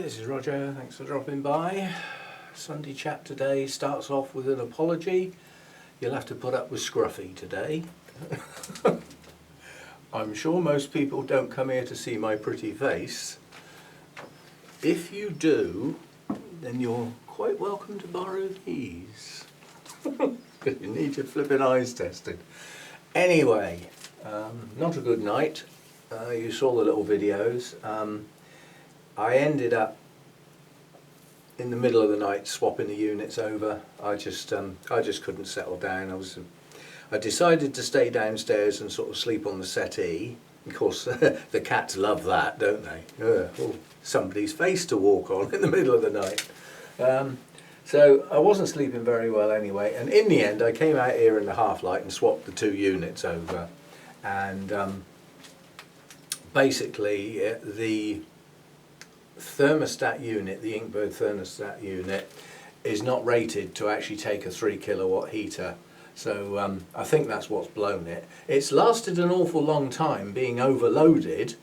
Hi, this is Roger, thanks for dropping by. Sunday chat today starts off with an apology. You'll have to put up with Scruffy today. I'm sure most people don't come here to see my pretty face. If you do, then you're quite welcome to borrow these. Because you need your flipping eyes tested. Anyway, not a good night. You saw the little videos. I ended up in the middle of the night swapping the units over. I just couldn't settle down. I decided to stay downstairs and sort of sleep on the settee. Of course, the cats love that, don't they? Oh, somebody's face to walk on in the middle of the night. So I wasn't sleeping very well anyway, and in the end I came out here in the half light and swapped the two units over, and basically the thermostat unit, the Inkbird thermostat unit, is not rated to actually take a 3 kilowatt heater. So I think that's what's blown it. It's lasted an awful long time being overloaded,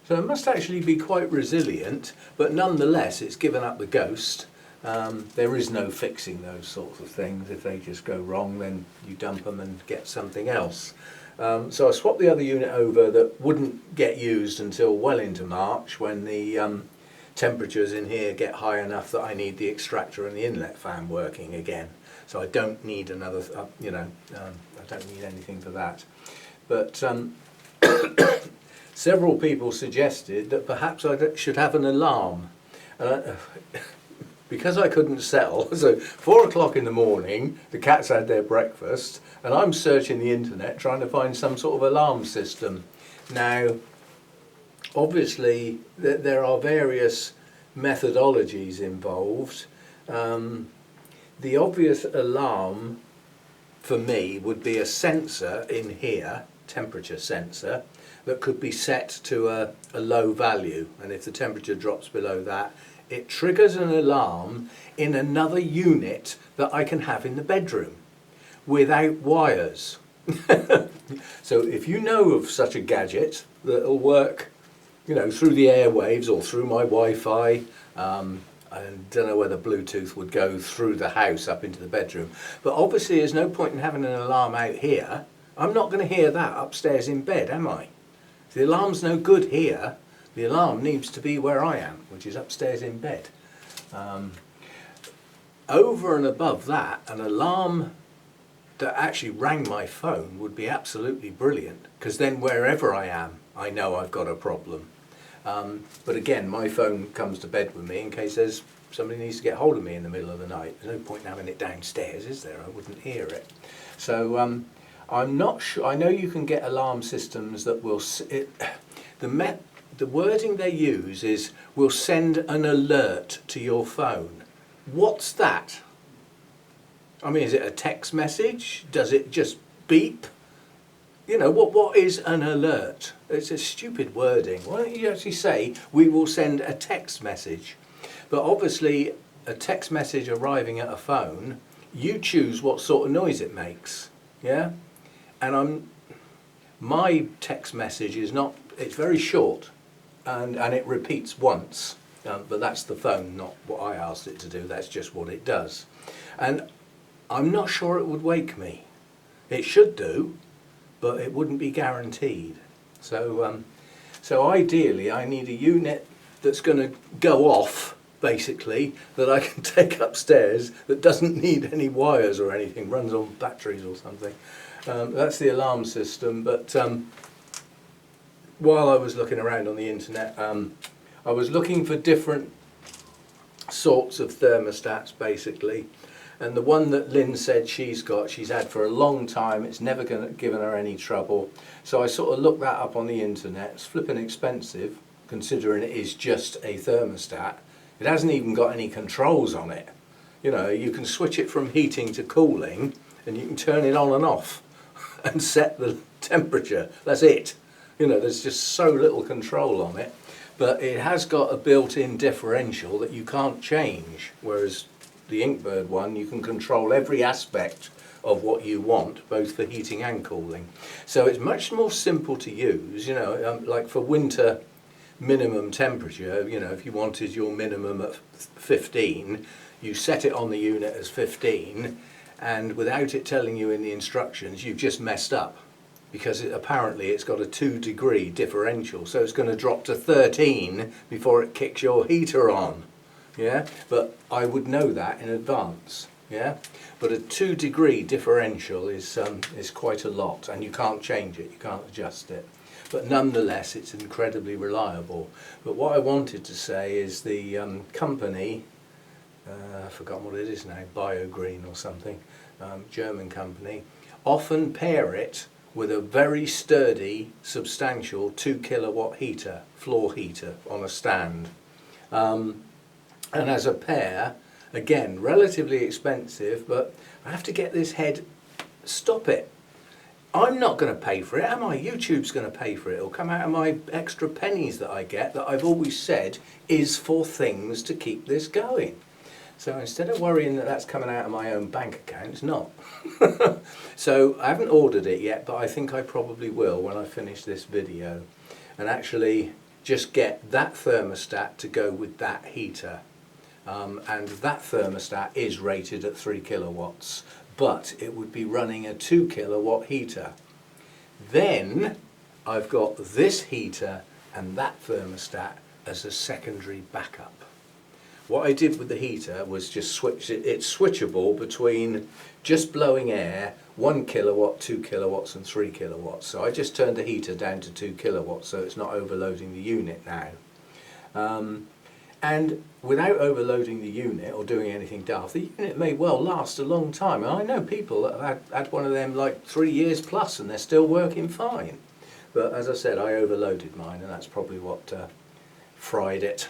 so it must actually be quite resilient, but nonetheless it's given up the ghost. There is no fixing those sorts of things. If they just go wrong, then you dump them and get something else. So I swapped the other unit over that wouldn't get used until well into March, when the temperatures in here get high enough that I need the extractor and the inlet fan working again. So I don't need another, I don't need anything for that. But several people suggested that perhaps I should have an alarm. Because I couldn't settle, so 4 o'clock in the morning, the cats had their breakfast, and I'm searching the internet trying to find some sort of alarm system. Now, obviously, there are various methodologies involved. The obvious alarm for me would be a sensor in here, temperature sensor, that could be set to a low value, and if the temperature drops below that, it triggers an alarm in another unit that I can have in the bedroom without wires. So if you know of such a gadget that'll work, through the airwaves or through my Wi-Fi, I don't know whether Bluetooth would go through the house up into the bedroom, but obviously there's no point in having an alarm out here. I'm not going to hear that upstairs in bed, am I? If the alarm's no good here, the alarm needs to be where I am, which is upstairs in bed. Over and above that, an alarm that actually rang my phone would be absolutely brilliant, because then wherever I am, I know I've got a problem. But again, my phone comes to bed with me in case somebody needs to get hold of me in the middle of the night. There's no point in having it downstairs, is there? I wouldn't hear it. So I'm not sure. I know you can get alarm systems that will... The wording they use is, will send an alert to your phone. What's that? I mean, is it a text message? Does it just beep? What is an alert? It's a stupid wording. Why don't you actually say, we will send a text message? But obviously, a text message arriving at a phone, you choose what sort of noise it makes. Yeah? And my text message is not, it's very short. And it repeats once, but that's the phone, not what I asked it to do. That's just what it does. And I'm not sure it would wake me. It should do, but it wouldn't be guaranteed. So ideally, I need a unit that's going to go off, basically, that I can take upstairs, that doesn't need any wires or anything, runs on batteries or something. That's the alarm system, but while I was looking around on the internet, I was looking for different sorts of thermostats, basically, and the one that Lynn said she's had for a long time. It's never given her any trouble. So I sort of looked that up on the internet. It's flipping expensive, considering it is just a thermostat. It hasn't even got any controls on it. You can switch it from heating to cooling, and you can turn it on and off and set the temperature. That's it. There's just so little control on it, but it has got a built-in differential that you can't change, whereas the Inkbird one, you can control every aspect of what you want, both for heating and cooling. So it's much more simple to use, like for winter minimum temperature, you know, if you wanted your minimum at 15, you set it on the unit as 15, and without it telling you in the instructions, you've just messed up, because apparently it's got a 2-degree differential, so it's going to drop to 13 before it kicks your heater on. Yeah, but I would know that in advance. Yeah, but a 2-degree differential is quite a lot, and you can't change it, you can't adjust it. But nonetheless, it's incredibly reliable. But what I wanted to say is the company, I've forgotten what it is now, BioGreen or something, German company, often pair it with a very sturdy, substantial 2-kilowatt heater, floor heater on a stand. And as a pair, again, relatively expensive, but I have to get this head, stop it. I'm not going to pay for it, am I? YouTube's going to pay for it. It'll come out of my extra pennies that I get, that I've always said is for things to keep this going. So instead of worrying that that's coming out of my own bank account, it's not. So I haven't ordered it yet, but I think I probably will when I finish this video. And actually just get that thermostat to go with that heater. And that thermostat is rated at 3 kilowatts, but it would be running a 2 kilowatt heater. Then I've got this heater and that thermostat as a secondary backup. What I did with the heater was just switch it. It's switchable between just blowing air, 1 kilowatt, 2 kilowatts and 3 kilowatts. So I just turned the heater down to 2 kilowatts so it's not overloading the unit now. And without overloading the unit or doing anything daft, the unit may well last a long time. And I know people that have had one of them like 3 years plus and they're still working fine. But as I said, I overloaded mine, and that's probably what fried it.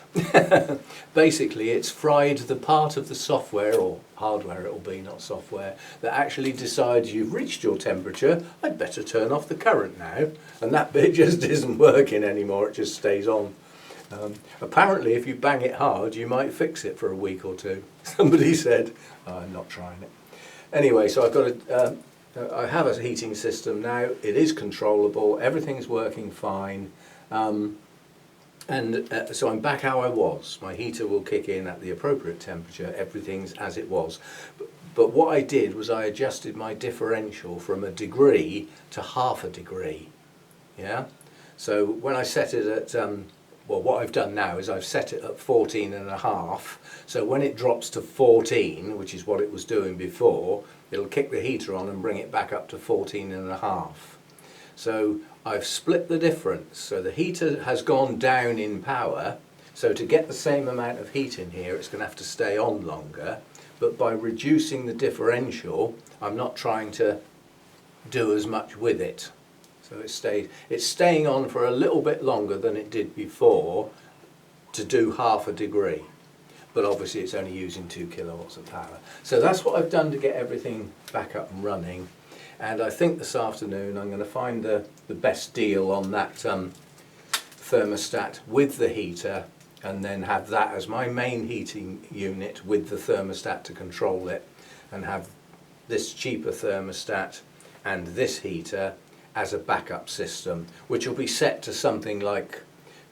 Basically, it's fried the part of the software, or hardware it'll be, not software, that actually decides you've reached your temperature, I'd better turn off the current now. And that bit just isn't working anymore, it just stays on. Apparently, if you bang it hard, you might fix it for a week or two. Somebody said. I'm not trying it. Anyway, so I've got I have a heating system now. It is controllable. Everything's working fine. So I'm back how I was. My heater will kick in at the appropriate temperature. Everything's as it was. But what I did was I adjusted my differential from 1 degree to ½ a degree. Yeah. So when I set it at well, what I've done now is I've set it at 14.5, so when it drops to 14, which is what it was doing before, it'll kick the heater on and bring it back up to 14.5. So I've split the difference, so the heater has gone down in power, so to get the same amount of heat in here it's going to have to stay on longer, but by reducing the differential I'm not trying to do as much with it. So it's staying on for a little bit longer than it did before to do ½ a degree. But obviously it's only using 2 kilowatts of power. So that's what I've done to get everything back up and running. And I think this afternoon I'm going to find the best deal on that thermostat with the heater, and then have that as my main heating unit with the thermostat to control it, and have this cheaper thermostat and this heater as a backup system, which will be set to something like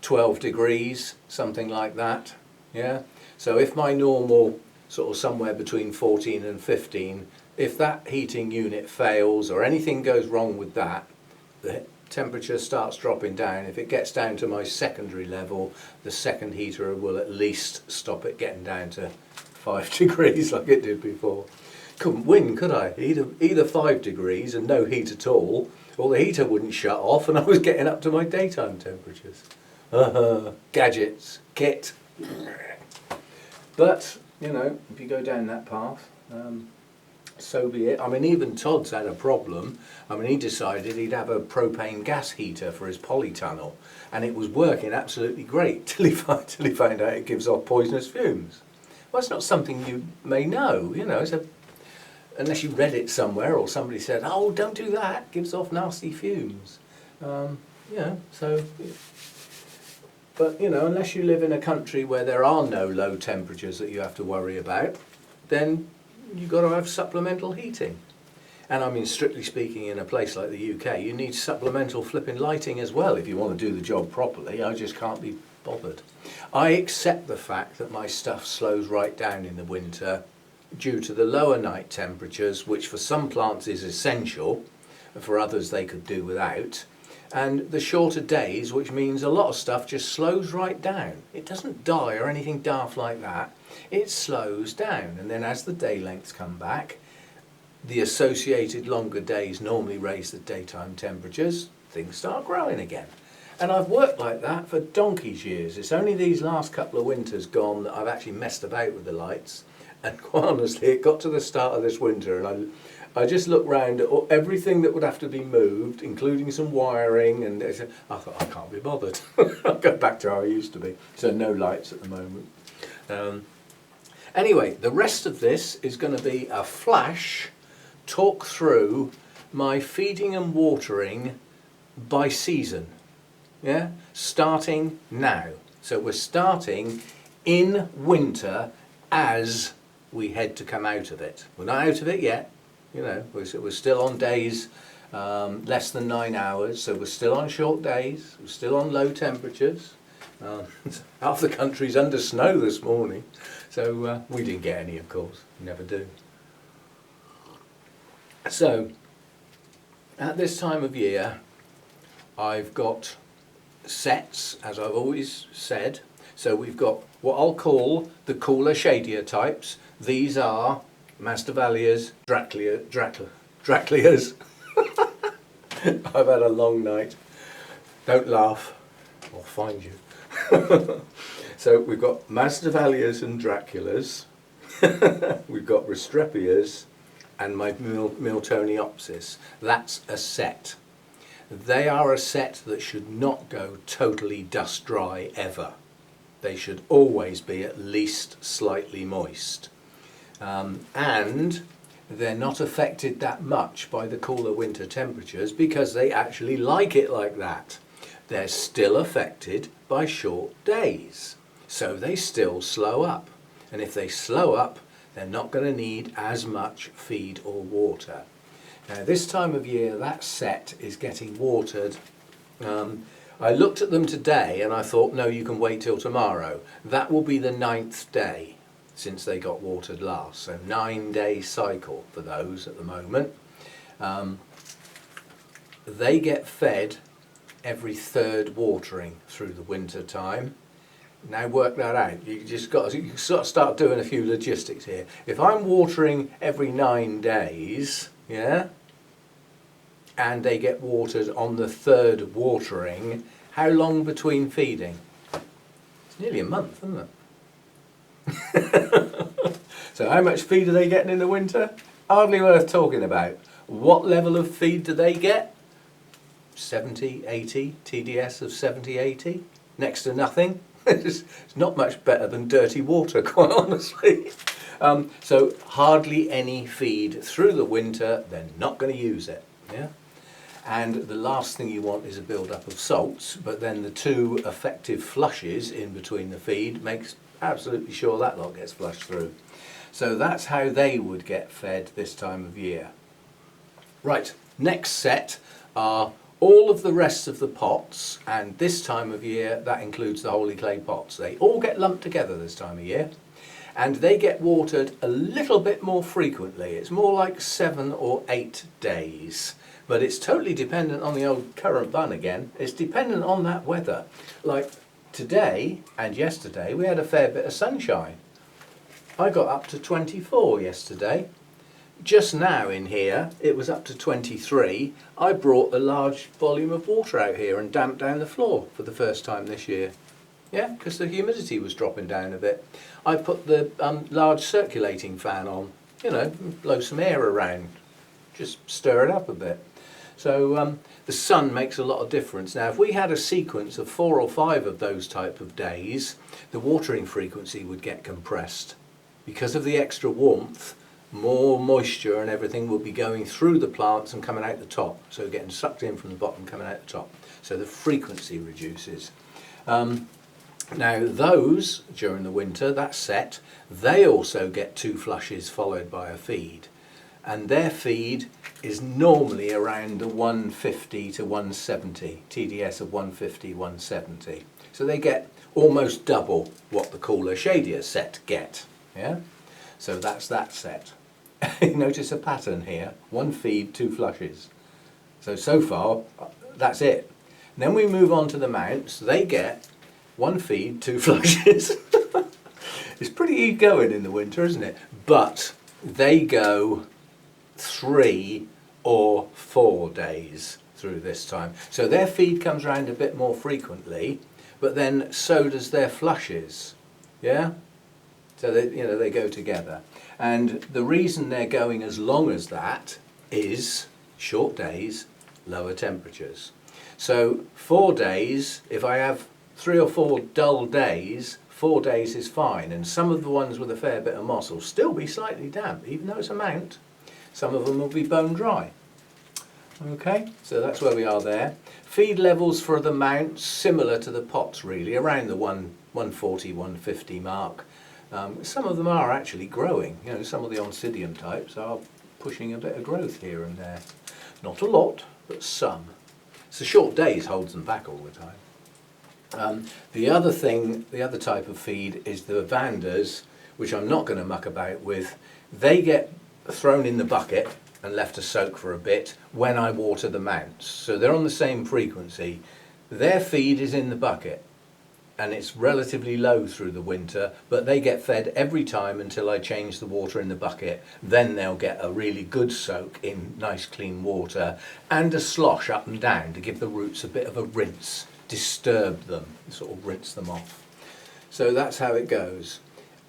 12 degrees, something like that. Yeah. So if my normal sort of somewhere between 14 and 15, if that heating unit fails or anything goes wrong with that, the temperature starts dropping down. If it gets down to my secondary level, the second heater will at least stop it getting down to 5 degrees like it did before. Couldn't win, could I? Either 5 degrees and no heat at all, or the heater wouldn't shut off and I was getting up to my daytime temperatures. Gadgets, kit. But, you know, if you go down that path, so be it. I mean, even Todd's had a problem. I mean, he decided he'd have a propane gas heater for his polytunnel, and it was working absolutely great till he found out it gives off poisonous fumes. Well, it's not something you may know, you know, unless you read it somewhere or somebody said, oh, don't do that, it gives off nasty fumes. So, but, you know, unless you live in a country where there are no low temperatures that you have to worry about, then you've got to have supplemental heating. And I mean, strictly speaking, in a place like the UK, you need supplemental flipping lighting as well if you want to do the job properly. I just can't be bothered. I accept the fact that my stuff slows right down in the winter due to the lower night temperatures, which for some plants is essential, for others they could do without, and the shorter days, which means a lot of stuff just slows right down. It doesn't die or anything daft like that, it slows down, and then as the day lengths come back, the associated longer days normally raise the daytime temperatures, things start growing again. And I've worked like that for donkey's years. It's only these last couple of winters gone that I've actually messed about with the lights. And quite honestly, it got to the start of this winter and I just looked round at everything that would have to be moved, including some wiring, and I thought, I can't be bothered. I'll go back to how I used to be. So no lights at the moment. Anyway, the rest of this is going to be a flash talk through my feeding and watering by season. Yeah, starting now. So we're starting in winter as we head to come out of it. We're not out of it yet, you know, we're still on days less than 9 hours, so we're still on short days, we're still on low temperatures. Half the country's under snow this morning, so we didn't get any, of course, we never do. So, at this time of year, I've got sets, as I've always said. So we've got what I'll call the cooler, shadier types. These are Masdevallias, Dracleas. I've had a long night. Don't laugh, I'll find you. So we've got Masdevallias and Draculas. We've got Restrepias and my Miltoniopsis. That's a set. They are a set that should not go totally dust dry ever. They should always be at least slightly moist. And they're not affected that much by the cooler winter temperatures because they actually like it like that. They're still affected by short days, so they still slow up. And if they slow up, they're not going to need as much feed or water. Now this time of year that set is getting watered. I looked at them today and I thought, no, you can wait till tomorrow. That will be the 9th day since they got watered last. So 9-day cycle for those at the moment. They get fed every 3rd watering through the winter time. Now work that out. You sort of start doing a few logistics here. If I'm watering every 9 days, yeah, and they get watered on the 3rd watering, how long between feeding? It's nearly a month, isn't it? So how much feed are they getting in the winter? Hardly worth talking about. What level of feed do they get? 70, 80, TDS of 70, 80? Next to nothing. It's not much better than dirty water, quite honestly. So hardly any feed through the winter. They're not going to use it. Yeah. And the last thing you want is a build-up of salts, but then the 2 effective flushes in between the feed makes absolutely sure that lot gets flushed through. So that's how they would get fed this time of year. Right, next set are all of the rest of the pots, and this time of year that includes the holy clay pots. They all get lumped together this time of year, and they get watered a little bit more frequently. It's more like 7 or 8 days. But it's totally dependent on the old current bun again. It's dependent on that weather. Like today and yesterday we had a fair bit of sunshine. I got up to 24 yesterday. Just now in here it was up to 23. I brought a large volume of water out here and damped down the floor for the first time this year. Yeah, because the humidity was dropping down a bit. I put the large circulating fan on, you know, blow some air around, just stir it up a bit. So the sun makes a lot of difference. Now if we had a sequence of 4 or 5 of those type of days, the watering frequency would get compressed. Because of the extra warmth, more moisture and everything will be going through the plants and coming out the top. So getting sucked in from the bottom, coming out the top. So the frequency reduces. Now those, during the winter, that set, they also get 2 flushes followed by a feed. And their feed is normally around the 150 to 170, TDS of 150, 170. So they get almost double what the cooler, shadier set get. Yeah, so that's that set. Notice a pattern here: one feed, two flushes. So far, that's it. And then we move on to the mounts. They get one feed, two flushes. It's pretty easy going in the winter, isn't it? But they go 3 or 4 days through this time. So their feed comes around a bit more frequently, but then so does their flushes. Yeah? So they go together. And the reason they're going as long as that is short days, lower temperatures. So 4 days, if I have 3 or 4 dull days, 4 days is fine. And some of the ones with a fair bit of moss will still be slightly damp, even though it's a mount. Some of them will be bone dry. Okay, so that's where we are there. Feed levels for the mounts, similar to the pots really, around the 140, 150 mark. Some of them are actually growing. Some of the Oncidium types are pushing a bit of growth here and there. Not a lot, but some. So short days holds them back all the time. The other type of feed is the Vandas, which I'm not going to muck about with. They get thrown in the bucket and left to soak for a bit when I water the mounts. So they're on the same frequency. Their feed is in the bucket and it's relatively low through the winter, but they get fed every time until I change the water in the bucket. Then they'll get a really good soak in nice clean water and a slosh up and down to give the roots a bit of a rinse, disturb them, sort of rinse them off. So that's how it goes.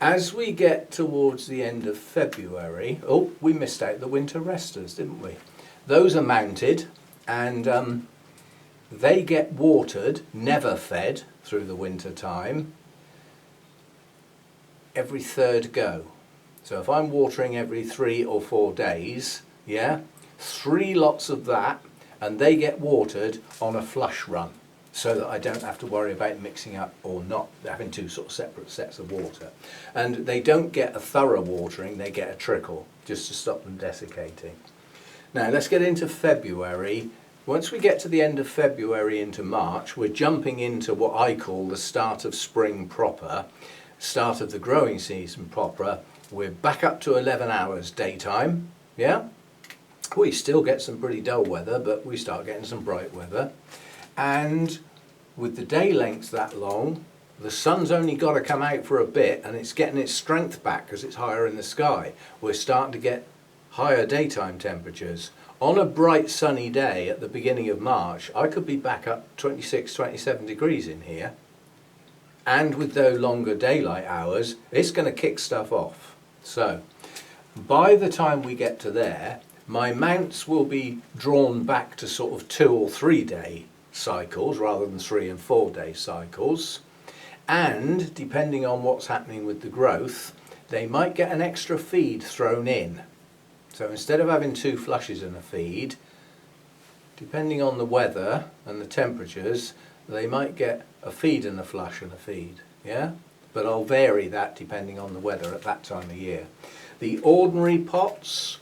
As we get towards the end of February, we missed out the winter resters, didn't we? Those are mounted and they get watered, never fed through the winter time, every third go. So if I'm watering every 3 or 4 days, 3 lots of that, and they get watered on a flush run, so that I don't have to worry about mixing up or not having 2 sort of separate sets of water. And they don't get a thorough watering, they get a trickle, just to stop them desiccating. Now let's get into February. Once we get to the end of February into March, we're jumping into what I call the start of spring proper, start of the growing season proper. We're back up to 11 hours daytime, yeah? We still get some pretty dull weather, but we start getting some bright weather. And with the day lengths that long, the sun's only got to come out for a bit and it's getting its strength back because it's higher in the sky. We're starting to get higher daytime temperatures. On a bright sunny day at the beginning of March, I could be back up 26, 27 degrees in here. And with those longer daylight hours, it's going to kick stuff off. So, by the time we get to there, my mounts will be drawn back to sort of 2 or 3 day cycles rather than 3 and 4 day cycles. And depending on what's happening with the growth, they might get an extra feed thrown in. So instead of having 2 flushes in a feed, depending on the weather and the temperatures, they might get a feed and a flush and a feed, yeah? But I'll vary that depending on the weather at that time of year. The ordinary pots,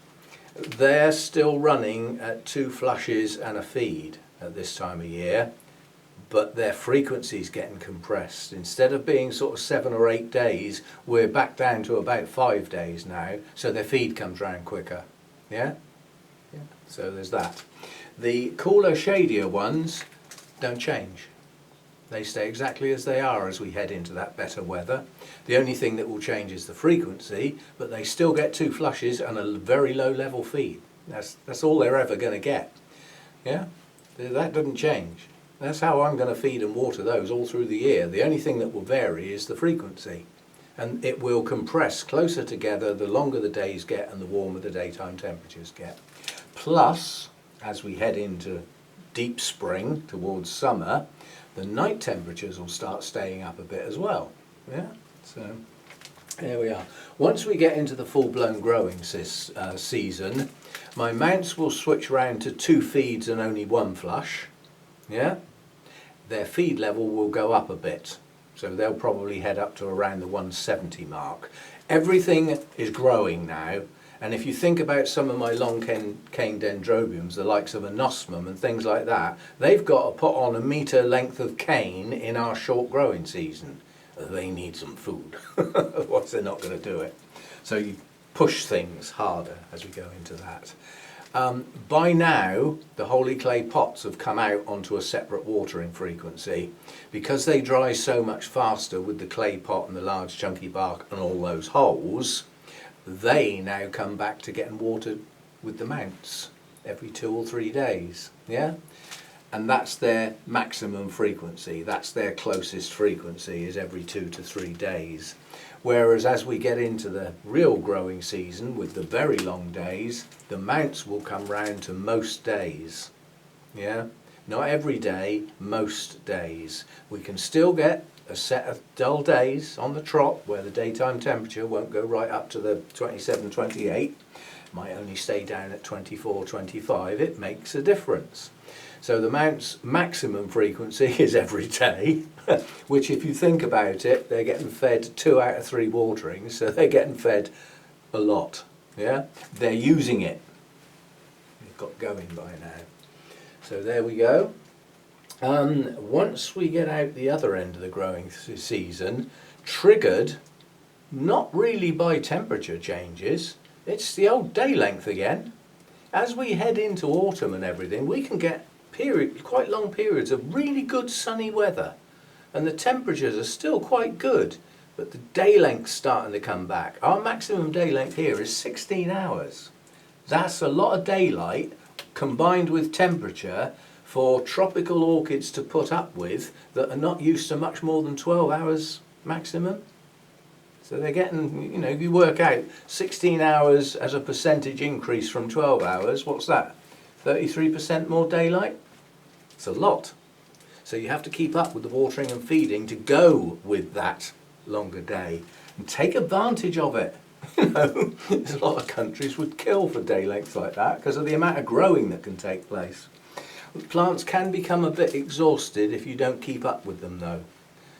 they're still running at 2 flushes and a feed at this time of year, but their frequency's getting compressed. Instead of being sort of 7 or 8 days, we're back down to about 5 days now, so their feed comes round quicker. Yeah? So there's that. The cooler, shadier ones don't change. They stay exactly as they are as we head into that better weather. The only thing that will change is the frequency, but they still get 2 flushes and a very low level feed. That's all they're ever going to get. Yeah? That doesn't change. That's how I'm going to feed and water those all through the year. The only thing that will vary is the frequency. And it will compress closer together the longer the days get and the warmer the daytime temperatures get. Plus, as we head into deep spring towards summer, the night temperatures will start staying up a bit as well. Yeah, so there we are. Once we get into the full-blown growing season, my mounts will switch round to 2 feeds and only 1 flush. Yeah, their feed level will go up a bit, so they'll probably head up to around the 170 mark. Everything is growing now, And if you think about some of my long cane dendrobiums, the likes of anosmum and things like that, they've got to put on a metre length of cane in our short growing season. They need some food, otherwise they're not going to do it. So you push things harder as we go into that. By now, the holy clay pots have come out onto a separate watering frequency. Because they dry so much faster with the clay pot and the large chunky bark and all those holes, they now come back to getting watered with the mounts every 2 or 3 days. Yeah? And that's their maximum frequency. That's their closest frequency, is every 2 to 3 days. Whereas as we get into the real growing season with the very long days, the mounts will come round to most days. Yeah? Not every day, most days. We can still get a set of dull days on the trot where the daytime temperature won't go right up to the 27, 28. Might only stay down at 24, 25. It makes a difference. So the mount's maximum frequency is every day, which if you think about it, they're getting fed 2 out of 3 waterings, so they're getting fed a lot. Yeah, they're using it. They've got going by now. So there we go. Once we get out the other end of the growing season, triggered not really by temperature changes, it's the old day length again. As we head into autumn and everything, we can get quite long periods of really good sunny weather, and the temperatures are still quite good, but the day length's starting to come back. Our maximum day length here is 16 hours. That's a lot of daylight combined with temperature for tropical orchids to put up with that are not used to much more than 12 hours maximum. So they're getting, you know, if you work out 16 hours as a percentage increase from 12 hours, what's that? 33% more daylight? It's a lot. So you have to keep up with the watering and feeding to go with that longer day and take advantage of it. You know, there's a lot of countries would kill for day lengths like that because of the amount of growing that can take place. Plants can become a bit exhausted if you don't keep up with them though.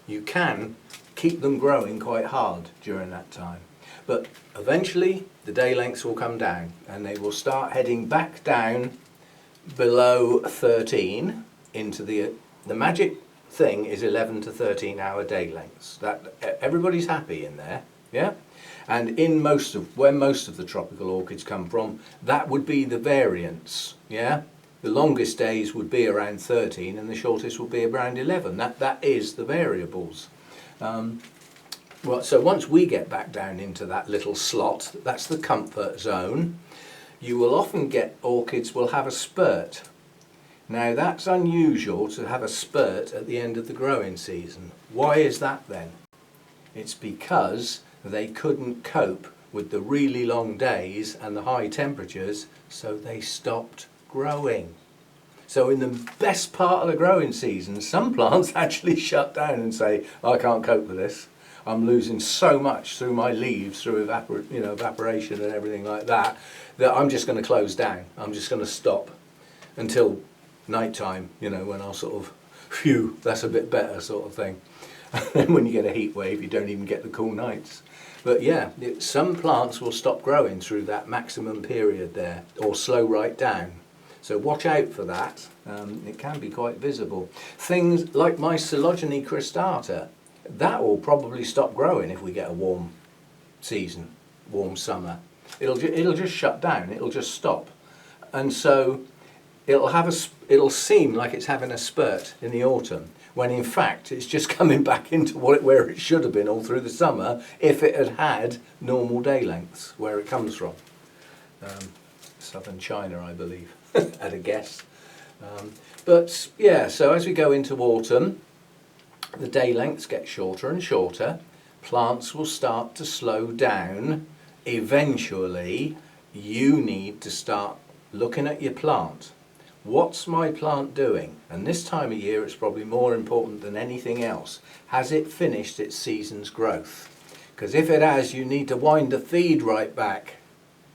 You can keep them growing quite hard during that time. But eventually the day lengths will come down and they will start heading back down below 13 into the magic thing is 11 to 13 hour day lengths. That everybody's happy in there, yeah? And in where most of the tropical orchids come from, that would be the variance, yeah? The longest days would be around 13 and the shortest would be around 11. That is the variables. Well, so once we get back down into that little slot, that's the comfort zone, you will often get orchids will have a spurt. Now that's unusual to have a spurt at the end of the growing season. Why is that then? It's because they couldn't cope with the really long days and the high temperatures, so they stopped growing. So in the best part of the growing season, some plants actually shut down and say, I can't cope with this. I'm losing so much through my leaves, through evaporation and everything like that, that I'm just going to close down. I'm just going to stop until night time, you know, when I'll sort of, phew, that's a bit better sort of thing. And when you get a heat wave, you don't even get the cool nights. But yeah, some plants will stop growing through that maximum period there, or slow right down. So watch out for that. It can be quite visible. Things like my Coelogene cristata, that will probably stop growing if we get a warm season, warm summer. It'll just shut down. It'll just stop, and so it'll seem like it's having a spurt in the autumn, when in fact it's just coming back into where it should have been all through the summer if it had normal day lengths where it comes from. Southern China, I believe, at a guess. But yeah, so as we go into autumn, the day lengths get shorter and shorter. Plants will start to slow down. Eventually, you need to start looking at your plant. What's my plant doing? And this time of year, it's probably more important than anything else. Has it finished its season's growth? Because if it has, you need to wind the feed right back.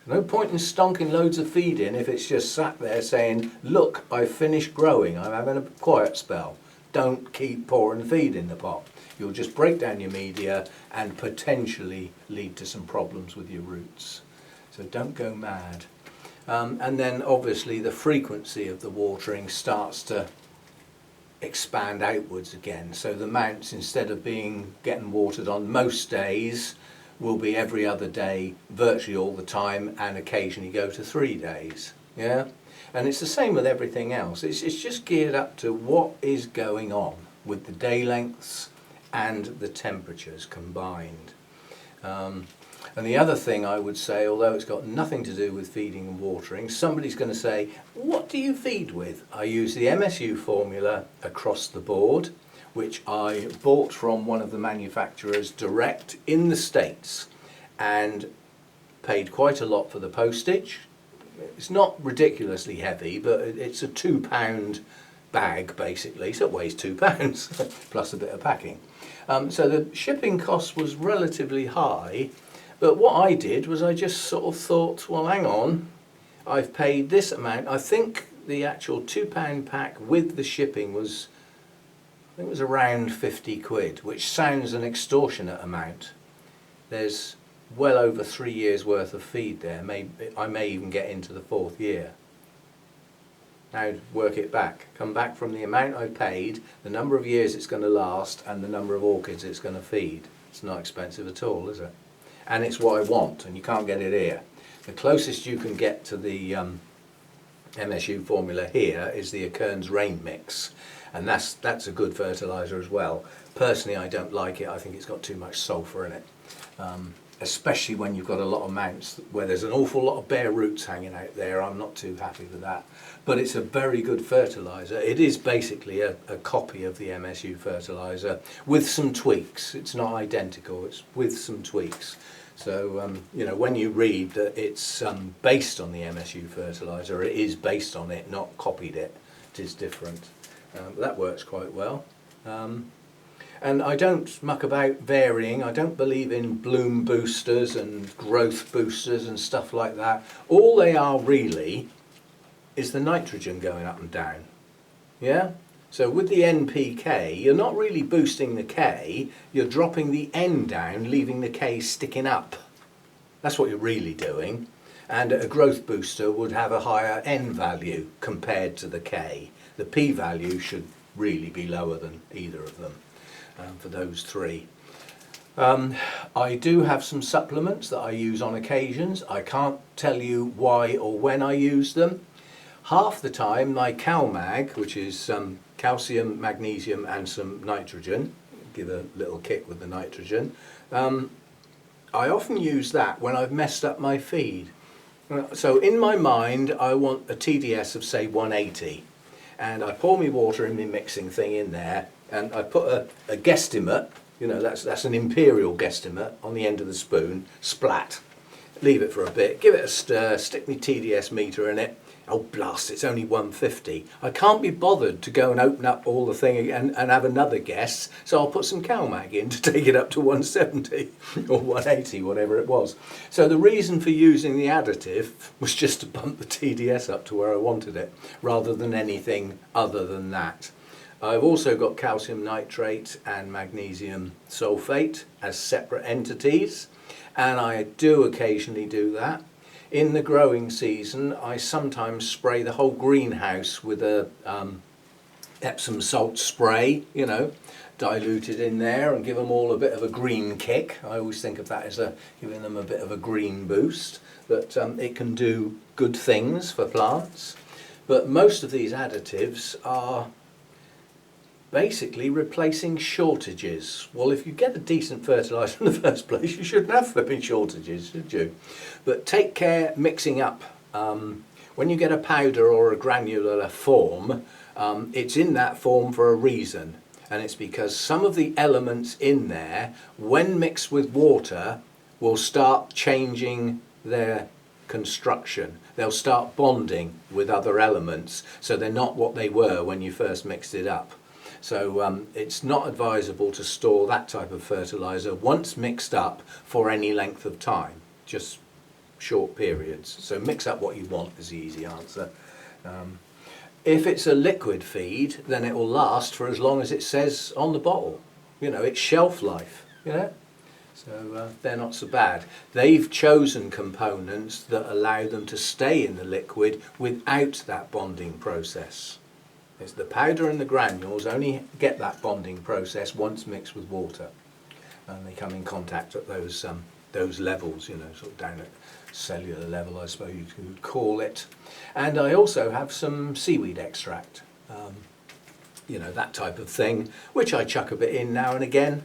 No point in stonking loads of feed in if it's just sat there saying, look, I've finished growing, I'm having a quiet spell. Don't keep pouring feed in the pot. You'll just break down your media and potentially lead to some problems with your roots. So don't go mad. And then obviously the frequency of the watering starts to expand outwards again. So the mounts, instead of getting watered on most days, will be every other day, virtually all the time, and occasionally go to 3 days. Yeah, and it's the same with everything else. It's just geared up to what is going on with the day lengths and the temperatures combined. And the other thing I would say, although it's got nothing to do with feeding and watering, somebody's going to say, what do you feed with? I use the MSU formula across the board, which I bought from one of the manufacturers direct in the States and paid quite a lot for the postage. It's not ridiculously heavy, but it's a £2 bag basically, so it weighs £2 plus a bit of packing. So the shipping cost was relatively high, but what I did was I just sort of thought, well, hang on, I've paid this amount. I think the actual £2 pack with the shipping was, I think it was around 50 quid, which sounds an extortionate amount. There's well over 3 years worth of feed there. I may even get into the 4th year. Now work it back. Come back from the amount I paid, the number of years it's going to last, and the number of orchids it's going to feed. It's not expensive at all, is it? And it's what I want, and you can't get it here. The closest you can get to the MSU formula here is the Akerns Rain Mix, and that's a good fertiliser as well. Personally, I don't like it. I think it's got too much sulphur in it, especially when you've got a lot of mounts where there's an awful lot of bare roots hanging out there. I'm not too happy with that, but it's a very good fertiliser. It is basically a copy of the MSU fertiliser with some tweaks. It's not identical, it's with some tweaks. So, you know, when you read that it's based on the MSU fertiliser, it is based on it, not copied it. It is different. But that works quite well. And I don't muck about varying. I don't believe in bloom boosters and growth boosters and stuff like that. All they are really is the nitrogen going up and down. Yeah? So with the NPK, you're not really boosting the K, you're dropping the N down, leaving the K sticking up. That's what you're really doing. And a growth booster would have a higher N value compared to the K. The P value should really be lower than either of them for those three. I do have some supplements that I use on occasions. I can't tell you why or when I use them. Half the time my CalMag, which is calcium, magnesium and some nitrogen, give a little kick with the nitrogen, I often use that when I've messed up my feed. So in my mind I want a TDS of say 180, and I pour my water in my mixing thing in there, and I put a guesstimate, you know, that's an imperial guesstimate on the end of the spoon, splat, leave it for a bit, give it a stir, stick my TDS meter in it. Oh blast, it's only 150. I can't be bothered to go and open up all the thing and have another guess, so I'll put some CalMag in to take it up to 170 or 180, whatever it was. So the reason for using the additive was just to bump the TDS up to where I wanted it, rather than anything other than that. I've also got calcium nitrate and magnesium sulfate as separate entities, and I do occasionally do that. In the growing season, I sometimes spray the whole greenhouse with a Epsom salt spray, you know, diluted in there, and give them all a bit of a green kick. I always think of that as giving them a bit of a green boost, but it can do good things for plants. But most of these additives are basically replacing shortages. Well, if you get a decent fertiliser in the first place, you shouldn't have flipping shortages, should you? But take care mixing up. When you get a powder or a granular form, it's in that form for a reason. And it's because some of the elements in there, when mixed with water, will start changing their construction. They'll start bonding with other elements, so they're not what they were when you first mixed it up. So it's not advisable to store that type of fertiliser once mixed up for any length of time, just short periods. So mix up what you want is the easy answer. If it's a liquid feed, then it will last for as long as it says on the bottle. You know, it's shelf life, you know. So they're not so bad. They've chosen components that allow them to stay in the liquid without that bonding process. It's the powder and the granules only get that bonding process once mixed with water, and they come in contact at those levels, you know, sort of down at cellular level, I suppose you could call it. And I also have some seaweed extract, you know, that type of thing, which I chuck a bit in now and again.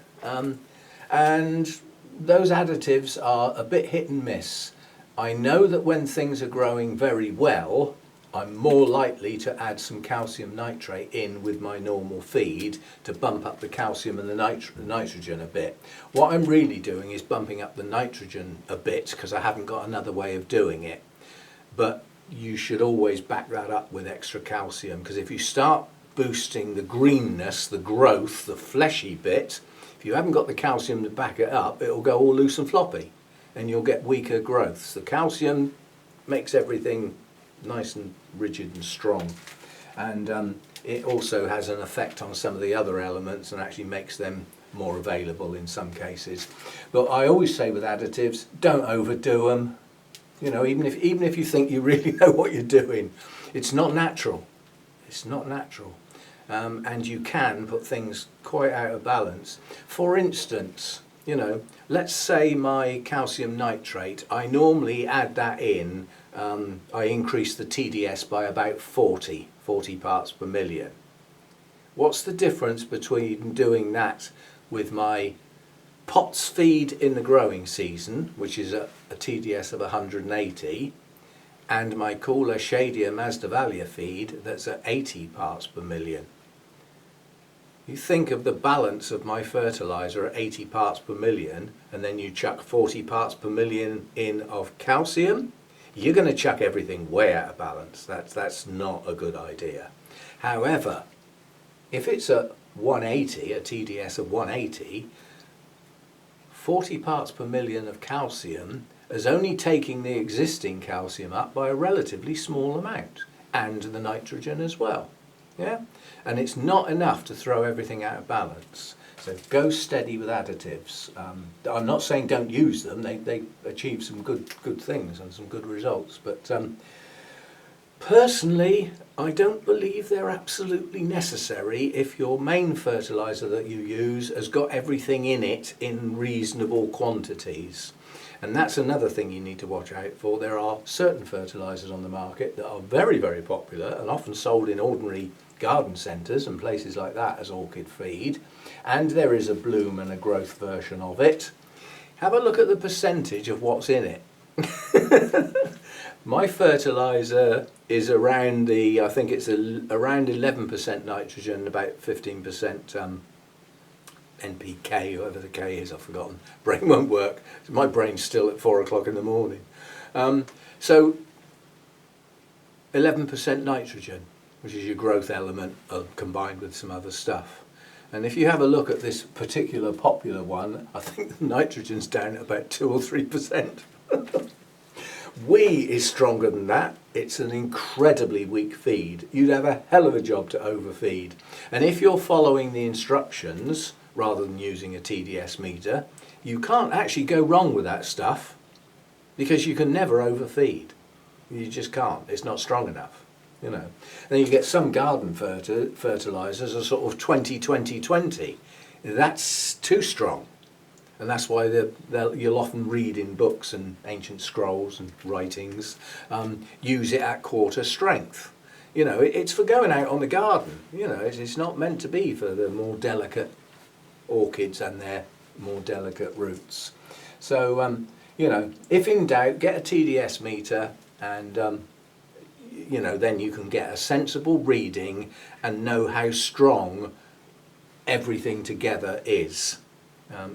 And those additives are a bit hit and miss. I know that when things are growing very well, I'm more likely to add some calcium nitrate in with my normal feed to bump up the calcium and the nitrogen a bit. What I'm really doing is bumping up the nitrogen a bit because I haven't got another way of doing it. But you should always back that up with extra calcium, because if you start boosting the greenness, the growth, the fleshy bit, if you haven't got the calcium to back it up, it'll go all loose and floppy and you'll get weaker growths. The calcium makes everything nice and rigid and strong, and it also has an effect on some of the other elements and actually makes them more available in some cases. But I always say with additives, don't overdo them. You know, even if you think you really know what you're doing, it's not natural. It's not natural. And you can put things quite out of balance. For instance, you know, let's say my calcium nitrate, I normally add that in, I increase the TDS by about 40 parts per million. What's the difference between doing that with my pots feed in the growing season, which is a TDS of 180, and my cooler, shadier Masdevallia feed that's at 80 parts per million? You think of the balance of my fertiliser at 80 parts per million, and then you chuck 40 parts per million in of calcium, you're going to chuck everything way out of balance. That's not a good idea. However, if it's at 180, a TDS of 180, 40 parts per million of calcium is only taking the existing calcium up by a relatively small amount, and the nitrogen as well. Yeah? And it's not enough to throw everything out of balance. So go steady with additives. I'm not saying don't use them. They achieve some good things and some good results. But personally, I don't believe they're absolutely necessary if your main fertiliser that you use has got everything in it in reasonable quantities. And that's another thing you need to watch out for. There are certain fertilisers on the market that are very, very popular and often sold in ordinary garden centres and places like that as orchid feed. And there is a bloom and a growth version of it. Have a look at the percentage of what's in it. My fertiliser is around I think it's around 11% nitrogen, about 15% NPK, whatever the K is, I've forgotten. Brain won't work. My brain's still at 4 o'clock in the morning. So 11% nitrogen, which is your growth element combined with some other stuff. And if you have a look at this particular popular one, I think the nitrogen's down at about 2 or 3%. Wheat is stronger than that. It's an incredibly weak feed. You'd have a hell of a job to overfeed. And if you're following the instructions, rather than using a TDS meter, you can't actually go wrong with that stuff, because you can never overfeed. You just can't. It's not strong enough, you know. Then you get some garden fertilizers are sort of 20-20-20. That's too strong. And that's why you'll often read in books and ancient scrolls and writings, use it at quarter strength. You know, it's for going out on the garden. You know, it's not meant to be for the more delicate orchids and their more delicate roots. So, you know, if in doubt, get a TDS meter, and you know, then you can get a sensible reading and know how strong everything together is.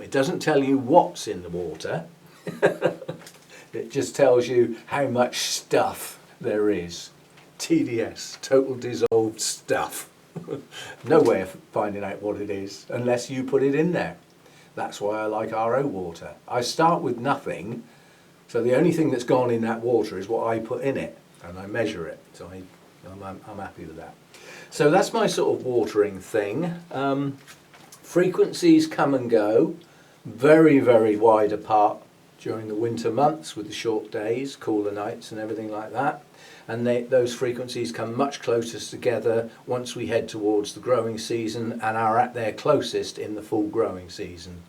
It doesn't tell you what's in the water. It just tells you how much stuff there is. TDS, total dissolved stuff. No way of finding out what it is unless you put it in there. That's why I like RO water. I start with nothing, so the only thing that's gone in that water is what I put in it, and I measure it. So I'm happy with that. So that's my sort of watering thing. Frequencies come and go. very, very wide apart during the winter months with the short days, cooler nights and everything like that. And those frequencies come much closer together once we head towards the growing season and are at their closest in the full growing season.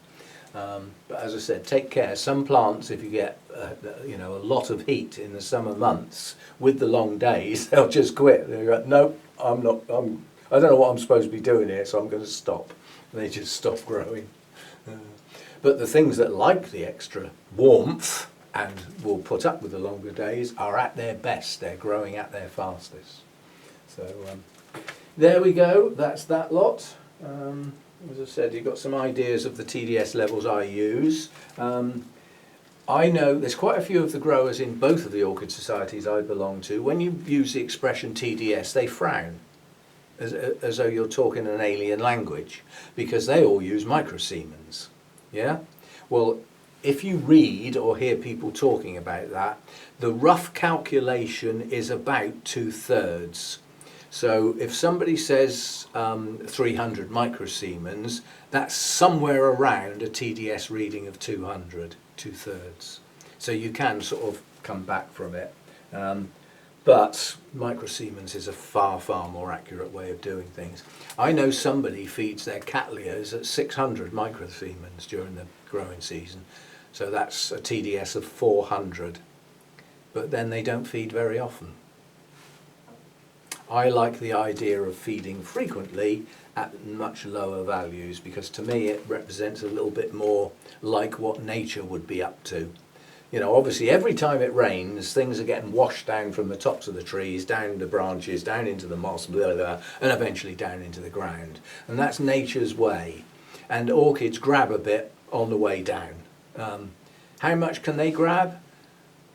But as I said, take care. Some plants, if you get a lot of heat in the summer months with the long days, they'll just quit. They're like, nope, I don't know what I'm supposed to be doing here, so I'm going to stop. And they just stop growing. But the things that like the extra warmth and will put up with the longer days are at their best. They're growing at their fastest. So there we go. That's that lot. As I said, you've got some ideas of the TDS levels I use. I know there's quite a few of the growers in both of the orchid societies I belong to. When you use the expression TDS, they frown, as though you're talking an alien language, because they all use microsiemens. Yeah? Well, if you read or hear people talking about that, the rough calculation is about 2/3. So if somebody says 300 microsiemens, that's somewhere around a TDS reading of 200, 2/3. So you can sort of come back from it. But microsiemens is a far, far more accurate way of doing things. I know somebody feeds their cattleyas at 600 microsiemens during the growing season. So that's a TDS of 400. But then they don't feed very often. I like the idea of feeding frequently at much lower values, because to me it represents a little bit more like what nature would be up to. You know, obviously every time it rains, things are getting washed down from the tops of the trees, down the branches, down into the moss, blah, blah, blah, and eventually down into the ground. And that's nature's way. And orchids grab a bit on the way down. How much can they grab?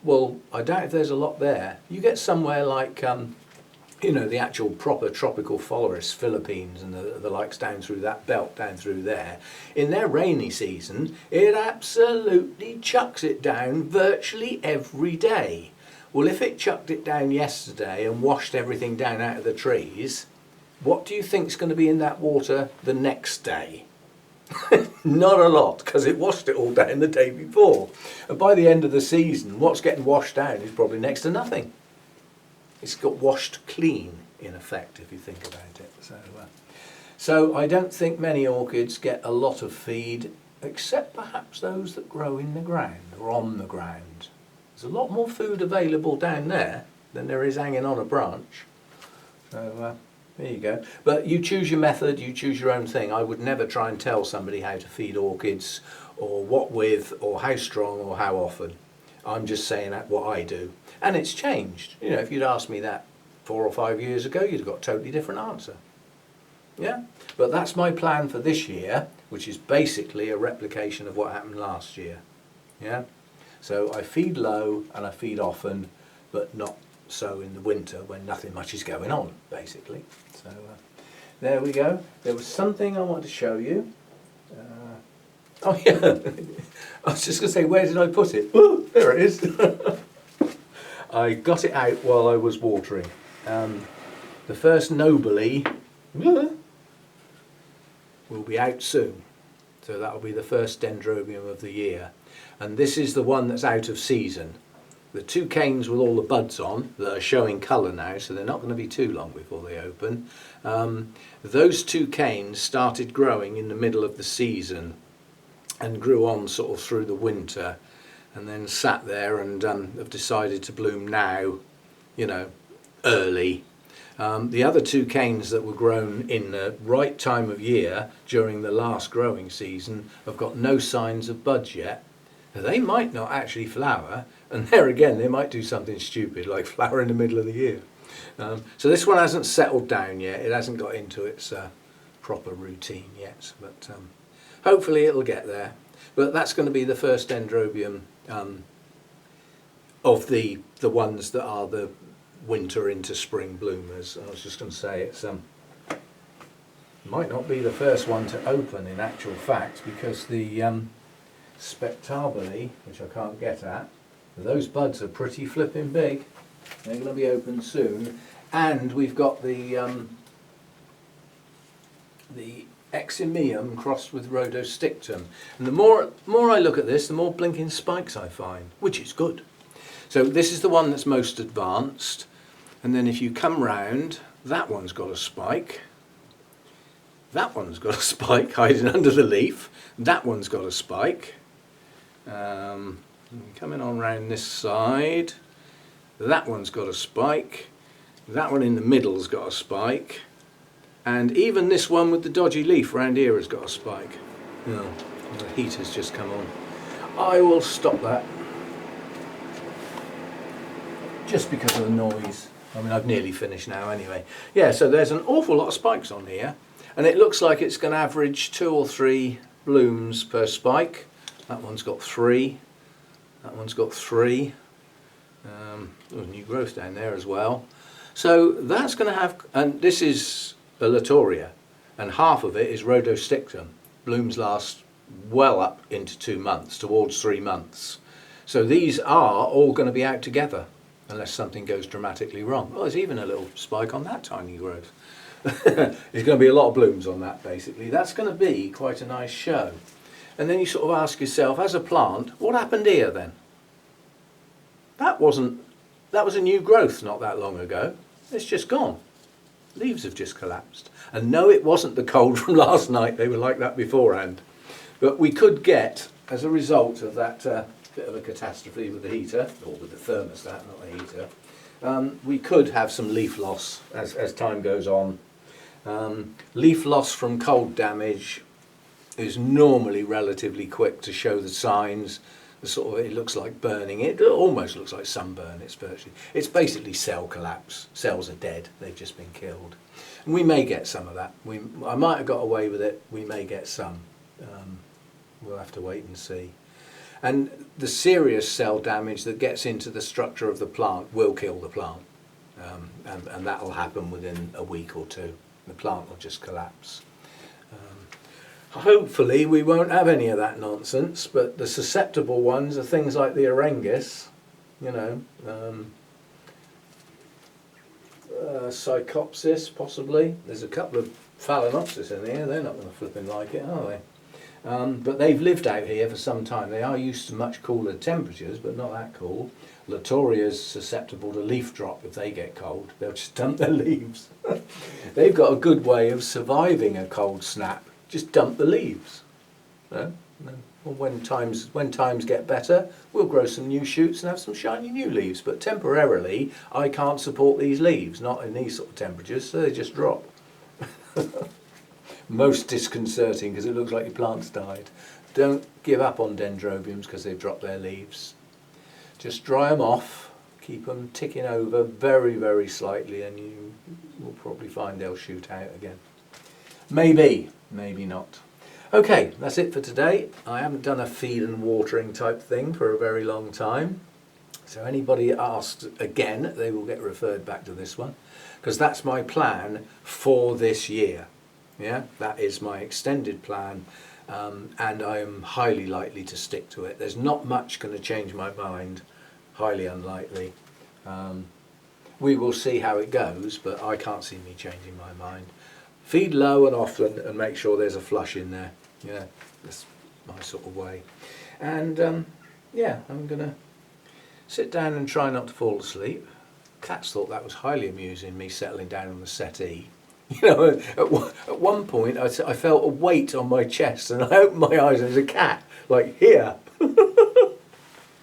Well, I doubt if there's a lot there. You get somewhere like, the actual proper tropical forest, Philippines and the likes down through that belt, down through there. In their rainy season, it absolutely chucks it down virtually every day. Well, if it chucked it down yesterday and washed everything down out of the trees, what do you think's going to be in that water the next day? Not a lot, because it washed it all down the day before. And by the end of the season, what's getting washed down is probably next to nothing. It's got washed clean, in effect, if you think about it. So I don't think many orchids get a lot of feed, except perhaps those that grow in the ground or on the ground. There's a lot more food available down there than there is hanging on a branch. So there you go. But you choose your method, you choose your own thing. I would never try and tell somebody how to feed orchids, or what with, or how strong, or how often. I'm just saying that what I do. And it's changed. You know, if you'd asked me that 4 or 5 years ago, you'd have got a totally different answer. Yeah? But that's my plan for this year, which is basically a replication of what happened last year. Yeah? So I feed low and I feed often, but not so in the winter when nothing much is going on, basically. So there we go. There was something I wanted to show you. Oh yeah, I was just going to say, where did I put it? Oh, there it is. I got it out while I was watering. The first Nobile will be out soon. So that'll be the first Dendrobium of the year. And this is the one that's out of season. The two canes with all the buds on that are showing colour now, so they're not going to be too long before they open. Those two canes started growing in the middle of the season and grew on sort of through the winter, and then sat there and have decided to bloom now, early. The other two canes that were grown in the right time of year during the last growing season have got no signs of buds yet. They might not actually flower, and there again they might do something stupid like flower in the middle of the year. So this one hasn't settled down yet, it hasn't got into its proper routine yet, but hopefully it'll get there. But that's going to be the first Dendrobium of the ones that are the winter into spring bloomers. I was just going to say it's might not be the first one to open in actual fact, because the Spectabile, which I can't get at, those buds are pretty flipping big. They're going to be open soon, and we've got the Eximium crossed with Rhodostictum. And the more I look at this, the more blinking spikes I find, which is good. So this is the one that's most advanced. And then if you come round, that one's got a spike. That one's got a spike hiding under the leaf. That one's got a spike. Coming on round this side. That one's got a spike. That one in the middle's got a spike. And even this one with the dodgy leaf round here has got a spike. Oh, the heat has just come on. I will stop that. Just because of the noise. I mean, I've nearly finished now anyway. Yeah, so there's an awful lot of spikes on here. And it looks like it's going to average 2 or 3 blooms per spike. That one's got 3. That one's got 3. There's new growth down there as well. So that's going to have, and this is a Latoria, and half of it is Rhodostictum. Blooms last well up into 2 months, towards 3 months. So these are all going to be out together, unless something goes dramatically wrong. Oh, there's even a little spike on that tiny growth. There's going to be a lot of blooms on that, basically. That's going to be quite a nice show. And then you sort of ask yourself, as a plant, what happened here then? That was a new growth not that long ago. It's just gone. Leaves have just collapsed. And no, it wasn't the cold from last night. They were like that beforehand. But we could get, as a result of that bit of a catastrophe with the heater, or with the thermostat, not the heater, we could have some leaf loss as time goes on. Leaf loss from cold damage is normally relatively quick to show the signs. It looks like burning. It almost looks like sunburn. It's basically cell collapse. Cells are dead. They've just been killed. And we may get some of that. I might have got away with it. We may get some. We'll have to wait and see. And the serious cell damage that gets into the structure of the plant will kill the plant. And that will happen within a week or 2. The plant will just collapse. Hopefully we won't have any of that nonsense, but the susceptible ones are things like the Aerangis, Psychopsis possibly. There's a couple of Phalaenopsis in here. They're not going to flipping like it, are they? But they've lived out here for some time. They are used to much cooler temperatures, but not that cold. Latoria's susceptible to leaf drop if they get cold. They'll just dump their leaves. They've got a good way of surviving a cold snap. Just dump the leaves. Well, when times get better, we'll grow some new shoots and have some shiny new leaves. But temporarily, I can't support these leaves, not in these sort of temperatures, so they just drop. Most disconcerting because it looks like your plant's died. Don't give up on dendrobiums because they've dropped their leaves. Just dry them off, keep them ticking over very, very slightly, and you will probably find they'll shoot out again. Maybe, maybe not. Okay, that's it for today. I haven't done a feed and watering type thing for a very long time. So anybody asks again, they will get referred back to this one, because that's my plan for this year. Yeah, that is my extended plan, and I am highly likely to stick to it. There's not much going to change my mind, highly unlikely. We will see how it goes, but I can't see me changing my mind. Feed low and often and make sure there's a flush in there. Yeah, that's my sort of way. And yeah, I'm going to sit down and try not to fall asleep. Cats thought that was highly amusing, me settling down on the settee. You know, at one point I felt a weight on my chest and I opened my eyes and there's a cat, like here.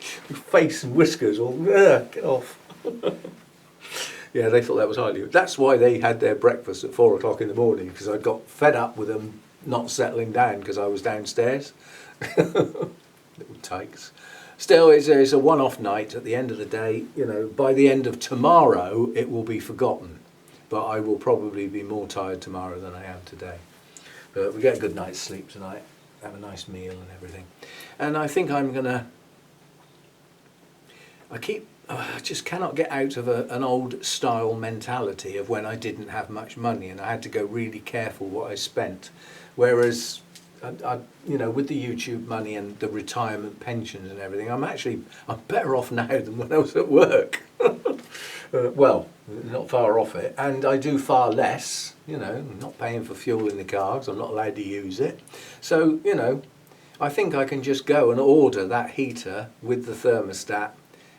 Face and whiskers all, get off. Yeah, they thought that was highly. That's why they had their breakfast at 4 o'clock in the morning, because I got fed up with them not settling down because I was downstairs. Little tykes. Still, it's a one-off night. At the end of the day, you know, by the end of tomorrow, it will be forgotten. But I will probably be more tired tomorrow than I am today. But we get a good night's sleep tonight, have a nice meal and everything. And I think I'm gonna. I just cannot get out of an old style mentality of when I didn't have much money and I had to go really careful what I spent. Whereas, you know, with the YouTube money and the retirement pensions and everything, I'm better off now than when I was at work. Well, not far off it, and I do far less, not paying for fuel in the car because I'm not allowed to use it. So, I think I can just go and order that heater with the thermostat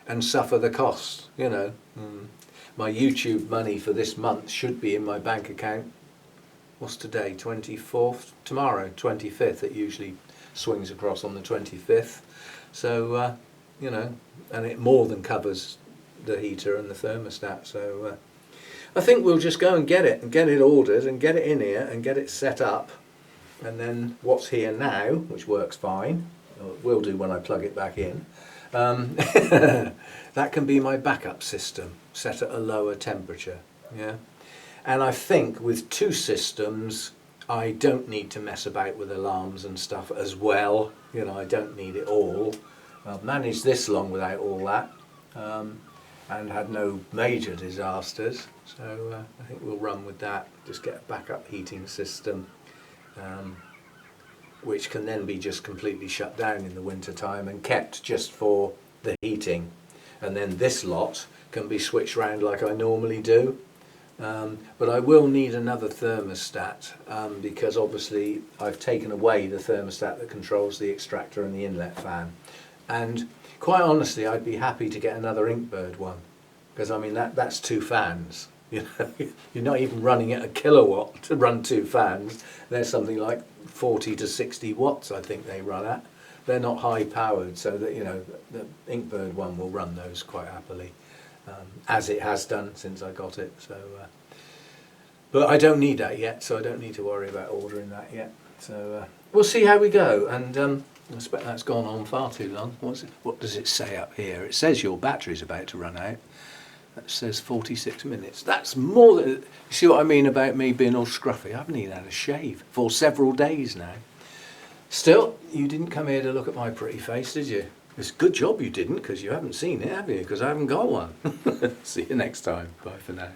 and suffer the cost, My YouTube money for this month should be in my bank account. What's today, 24th? Tomorrow, 25th. It usually swings across on the 25th. So, and it more than covers the heater and the thermostat. So I think we'll just go and get it ordered and get it in here and get it set up. And then what's here now, which works fine, will do when I plug it back in, that can be my backup system set at a lower temperature. Yeah. And I think with two systems, I don't need to mess about with alarms and stuff as well. I don't need it all. I've managed this long without all that, and had no major disasters. So I think we'll run with that. Just get a backup heating system, which can then be just completely shut down in the winter time and kept just for the heating. And then this lot can be switched around like I normally do. But I will need another thermostat because obviously I've taken away the thermostat that controls the extractor and the inlet fan. And quite honestly, I'd be happy to get another Inkbird one, because I mean that's two fans. You're not even running at a kilowatt to run two fans. They're something like 40 to 60 watts, I think they run at. They're not high powered, so that the Inkbird one will run those quite happily, as it has done since I got it. So, but I don't need that yet, so I don't need to worry about ordering that yet. So we'll see how we go, and I expect that's gone on far too long. What does it say up here? It says your battery's about to run out. That says 46 minutes. That's more than... You see what I mean about me being all scruffy? I haven't even had a shave for several days now. Still, you didn't come here to look at my pretty face, did you? It's a good job you didn't, because you haven't seen it, have you? Because I haven't got one. See you next time. Bye for now.